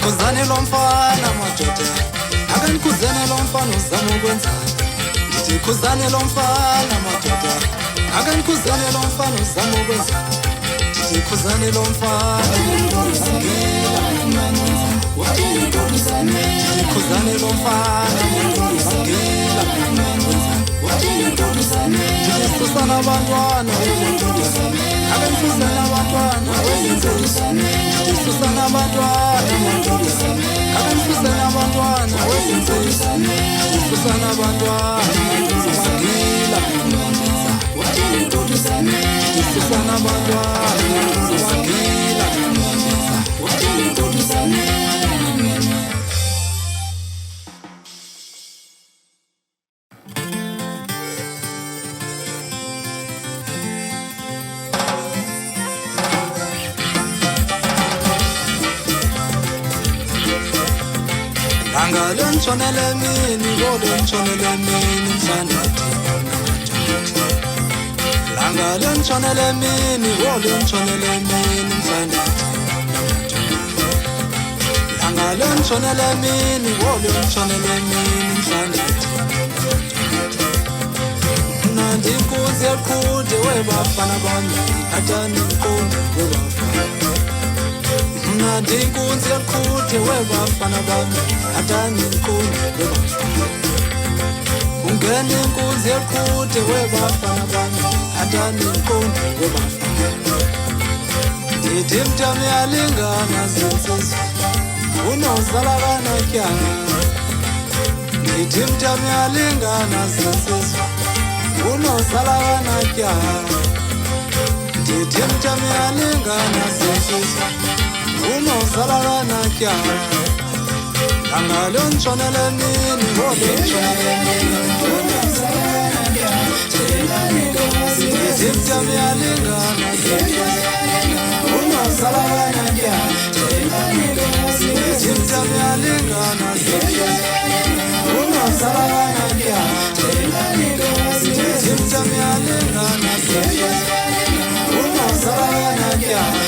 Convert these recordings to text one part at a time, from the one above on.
khuzane lo mfana madoda akanikhuzane lo mfana uzama ukwenzani ndithi khuzane lo mfana madoda akanikhuzane lo mfana uzama ukwenzani ndithi khuzane lo mfana khuzane lo mfana susana abantwana akanifuzana abantwana susana abantwana akanifuzana abantwana susana abantwana magila susana abantwana magila Langale mini, gole nchonele mini, msandati Langale nchonele mini, gole nchonele mini, msandati Langale nchonele mini, gole nchonele mini, msandati Nandikuze kude webafana bami, atani mkunde webafana Nandikuze kude webafana bami atani mkunde webafana Ungene nkuze kude webafana bami atani mkunde webafana Ndithi mtami alingana zinsizwa unozala kanakyana Ndithi mtami alingana zinsizwa unozala kanakyana Ndithi mtami alingana zinsizwa unozala kanakyana Langale nchonele mini, gole nchonele mini, Zimtami alingana unozala kanakyana Zimtami alingana unozala kanakyana Zimtami alingana unozala kanakyana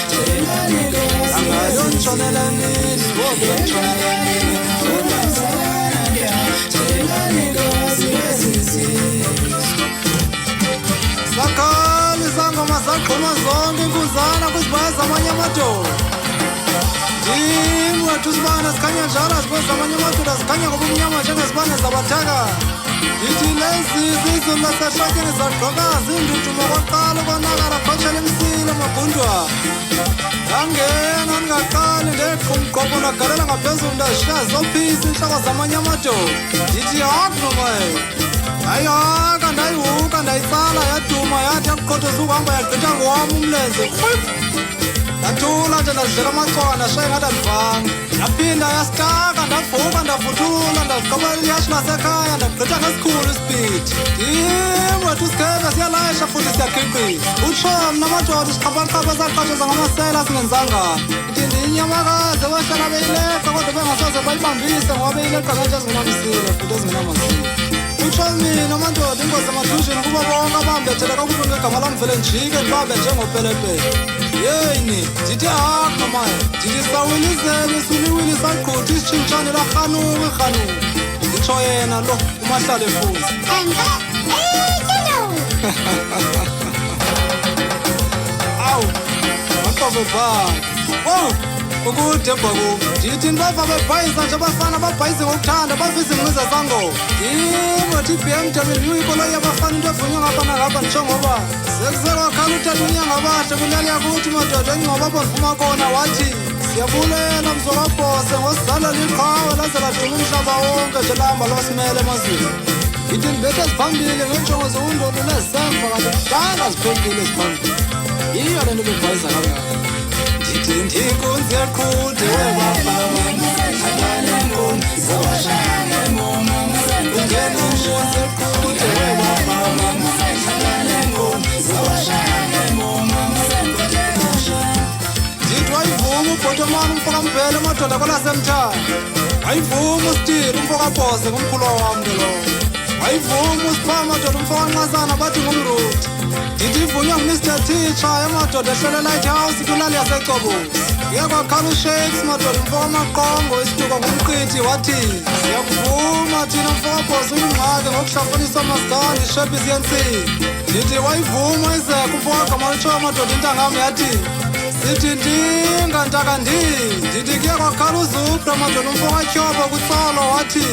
Langale nchonele mini, gole nchonele mini Sakhali sangoma zaqhuma zonke inkuzana kuzibaya zamanye amadoda Ndim wethu sibane sikhanya njalo zibe zamanye amadoda zikhanya ngoba umnyama njengezibane zabathaka Ndithi lezi izizwe lasehlokeni zagqoka zindudumo kwaqala ukonakala khotshela imsile mabhundwa Yangena ndingaqali ndeqhumqobo ndagalela ngaphezulu ndashiya zophisa inhloko zamanye amadoda Ndithi haku nomaye Ayaka ndayihuka ndayitsala yaduma yathi yakuqothoza ukuhamba yagqitha ngowam umlenze Ndathula nje ndazidlela amacwana shaye ngathi andivanga Ndaphinda yasitaka ndavuka ndavuthula ndaziqabela iyashi lasekhaya ndagqitha ngesikhulu isipidi Ndim wethu isikhephe siyalayisha futhi siyaqhiqhiza Utshom namadoda isiqhabaqhaba saqhatsheza ngamasela singenzanga Ndithi ndiyinyamakazi abahlala beyileqa kodwa bengasoze bayibambise ngoba beyileqa kantsha ezingenamisile futhi ezingenamasile Utshom mina amadoda ingozi emathunjini kuba bonke abambethele kakubi ngegama lam vele njike ndibabe njengopelepele Yeyini, ndithi haku nomaye ndithi sawilizele suliwili saqhutha isitshintshane larhanuka irhanuka Nditsho yena lo umahlala efuza Awu, maqobe bhaka Owu, ukude bhaku Ndithi ndibava bebhayisa nje abafana babhayise ngokuthanda bafisa ingqiza zangoma Ndim wathi BMW ikoloyi yabafana into evunywa ngapha nangapha nditsho ngoba Sekusekwakhala uthatha unyanga abahle kwilali yakuthi madoda engcoba apho ndivuma khona wathi Siyabulela mzolabhose ngosizala liqhawe laze laduma umhlaba wonke nje lahamba losimele emazweni Ndithi ndibethe ziphambili ngeenjongo zobundoda nezisemva kanti kudala ziphendile eziphambili Yiyo le nto bebhayisa kangaka Ndithi ndikunzi yaqhude webafana Atani nkunzi zawashaya ngoma Ungena nkunzi yaqhude webafana Atani nkunzi zawashaya ngoma Ndithi wayivuma ubhotomani umfoka mbhele madoda kwelasemthana Wayivuma usitiri umfoka bhose ngomkhulu wam ke lowo Wayivuma usiphama madoda umfoka nqasana bathi ngumruthi ndithi ivunywa nguMr Teacher yamadoda ehlele Lighthouse kwilali yaseCobosi. Kuyakwakhala uShakes madoda umfo wamaqongo isituko ngumqithi wathi siyakuvuma thina mfo kabhosi uyingxaki ngokuhlafunisa amasigandi ishephi isiyensi. Ndithi wayivuma izeka umfo wagama litshoyo madoda intangam yathi sithi ndinga ntaka ndithi kuyakwakhala uzupra madoda umfo katyhobo kutsolo wathi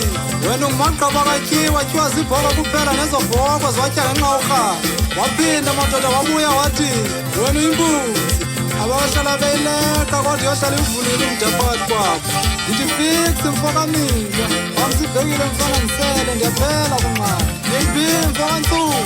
wena ungumagqaba katyiwa tyiwa ziibhoko kuphela nezo bhoko ziwatya ngenxa urhara. Waphinda madoda wabuya wathi wena uyimbuzi abawahlala beyileqa kodwa yohlala imvulile umda phakathi kwabo. Ndithi fix mfo kamila wamsibhekile mfana ndisele ndiyaphela kunqala yeyiphi mfo kantsuku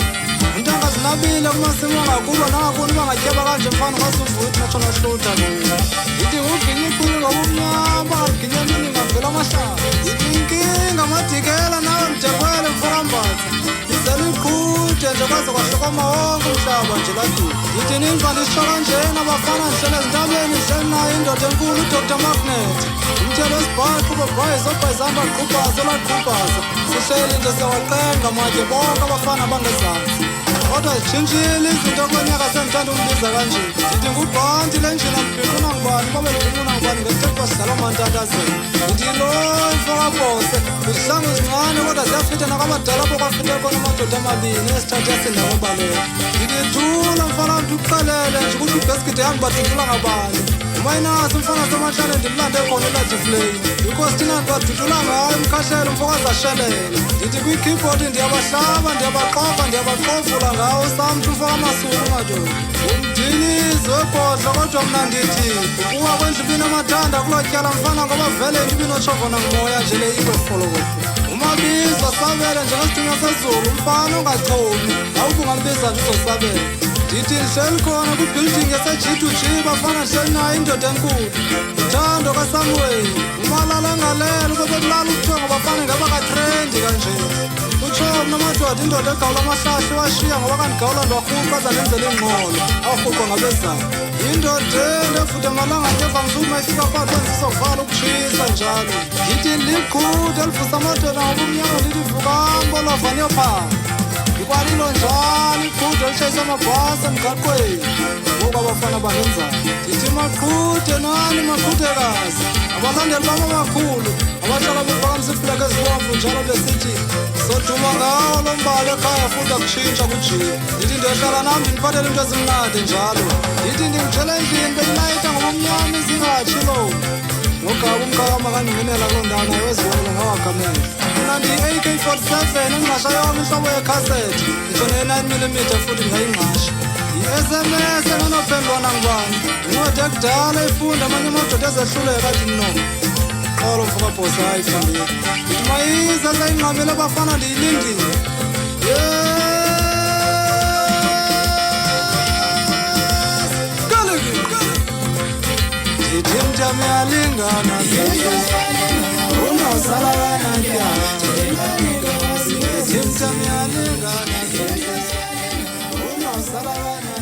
intanga zinabile kumasimo angakubo nangakuni bangatyeba kanje mfana ngasuvuthi natshona hluta kuyo. Ndithi nguginye iquli ngobumnyama bangaginye emini ngavela amahlala. Ndithi inkinga madikela nawe mdekwele mfo kambatha izela iqhude nje kwaze kwahlokoma wonke umhlaba nje laduka. Ndithi nimva ndisitsho kanjena abafana ndihlele ezintabeni ndihleli nayo indoda enkulu uDr Magnet umthelo wesibhaqo ubabhayiza obhayizamba qhubhaza olaqhubhaza sihleli nje siyawaqenga matye bonke abafana bangezantsi. Kodwa zitshintshile izinto konyaka sendithanda umbiza kanje. Ndithi ngubhanti le njina mbhixuna ngubani babe ndibuna ngubani ngethetha sidlala omantatazela. Ndithi lo mfo kabhose izihlangu zincane kodwa ziyafitha nakabadala apho kwafithe khona amadoda amabini esithathu yasindawo baleka. Ndithi thula mfana ndikuxelele nje ukuthi ubheskide yangu badudula ngabani umayinasi umfana semahlane ndimlande khona eLadiflame because thina badudula ngayo umkhahlelo umfokazi ashelela. Ndithi kwi-keyboard ndiyabahlaba ndiyabaqofa ndiyabaqofula ngawo samthi umfo kamasuku madoda umdinizi webhodlo kodwa mna ndithi ukuwa kwendlibini amathanda kuloo tyala mfana ngoba vele endlibini otshovona ngumoya nje le ikwefolokofu umabizwa sabele njengesithunywa sezulu umfana ongachomi awubungambiza nje uzosabela. Ndithi ndihleli khona kwibuilding yase-G2G bafana ndihleli nayo indoda enkulu uthando kaSamuel umalala engalela ube bekulala ubuthongo bafana ngabakatrendi kanje. Utshomi namadoda indoda egawula amahlahla washiya ngoba kandigawula ndwarhuqa zandenzela ingqolo awurhuqwa ngabezana. Indoda endefude malanga ngevamsuku mayifika phakathi kwenzisokuvala ukutshisa njalo. Ndithi liqhude elivusa amadoda ngobumnyama ndithi vukambo lovaniyophaa ikwalilo njalo iqhude elitshayisa amabhasi emgaqweni ngoku abafana bangenzani. Ndithi maqhude nani maqhudekazi abalandeli bam amakhulu abahlala bephakamisa iiflegi ezibomvu njalo besithi soduma ngawo lo mbala ekhaya futhi akutshintsha kujika. Ndithi ndiyohlala nam ndindiphathele into ezimnandi njalo. Ndithi ndimtshele endlini beyilayita ngobumnyama izingatshi lo ngogaba umkakama kandingenela kuloo ndawo naye wezibonele ngawagamela. Mna ndiyi-AK47 ingqasha yom ihlobo yekhasethi nditsho ne-9mm futhi ndingayingqasha. Yi-SMS enganophendulwa nangubani incwadi ekudala ifunda amanye amadoda ezehluleka athi no xolo mfo kabhosi ayifundile. Ndithi mayize seyingqamile abafana ndiyilindile ndithi mjam yalingana unozala kanatya ndithi mjam yalingana unozala kanatya.